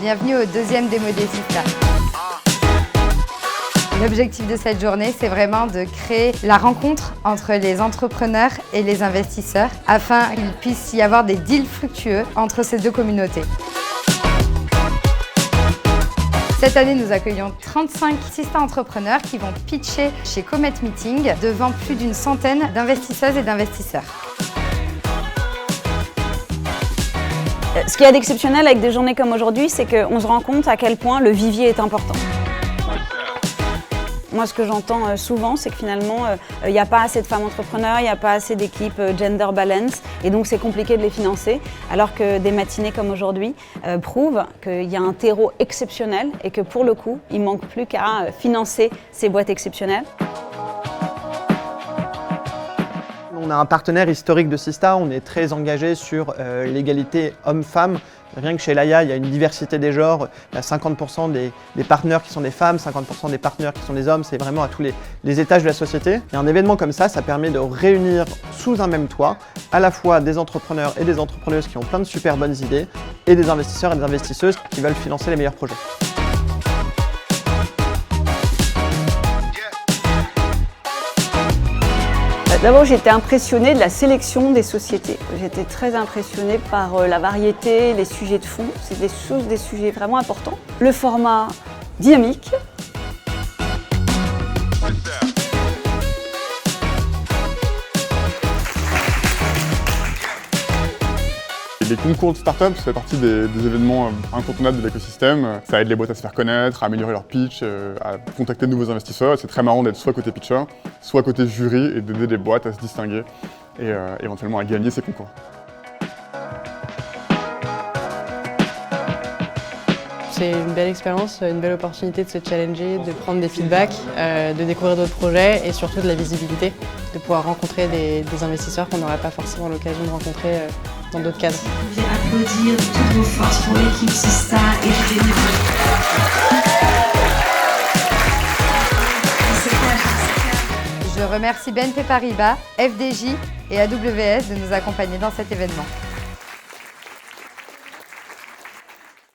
Bienvenue au deuxième démo des Sista. L'objectif de cette journée, c'est vraiment de créer la rencontre entre les entrepreneurs et les investisseurs afin qu'il puisse y avoir des deals fructueux entre ces deux communautés. Cette année, nous accueillons 35 Sista entrepreneurs qui vont pitcher chez Comet Meeting devant plus d'une centaine d'investisseuses et d'investisseurs. Ce qu'il y a d'exceptionnel avec des journées comme aujourd'hui, c'est qu'on se rend compte à quel point le vivier est important. Moi, ce que j'entends souvent, c'est que finalement, il n'y a pas assez de femmes entrepreneurs, il n'y a pas assez d'équipes gender balance, et donc c'est compliqué de les financer, alors que des matinées comme aujourd'hui prouvent qu'il y a un terreau exceptionnel et que pour le coup, il ne manque plus qu'à financer ces boîtes exceptionnelles. On a un partenaire historique de Sista, on est très engagé sur l'égalité homme-femme. Rien que chez Laïa, il y a une diversité des genres, il y a 50% des partenaires qui sont des femmes, 50% des partenaires qui sont des hommes, c'est vraiment à tous les étages de la société. Et un événement comme ça permet de réunir sous un même toit à la fois des entrepreneurs et des entrepreneuses qui ont plein de super bonnes idées et des investisseurs et des investisseuses qui veulent financer les meilleurs projets. D'abord, j'étais impressionnée de la sélection des sociétés. J'étais très impressionnée par la variété, les sujets de fond. C'est des sujets vraiment importants. Le format dynamique. Les concours de start-up, ça fait partie des événements incontournables de l'écosystème. Ça aide les boîtes à se faire connaître, à améliorer leur pitch, à contacter de nouveaux investisseurs. C'est très marrant d'être soit côté pitcher, soit côté jury et d'aider les boîtes à se distinguer et éventuellement à gagner ces concours. C'est une belle expérience, une belle opportunité de se challenger, de prendre des feedbacks, de découvrir d'autres projets et surtout de la visibilité, de pouvoir rencontrer des investisseurs qu'on n'aurait pas forcément l'occasion de rencontrer dans d'autres cadres. Vous pouvez applaudir de toutes vos forces pour l'équipe Sista et Je remercie BNP Paribas, FDJ et AWS de nous accompagner dans cet événement.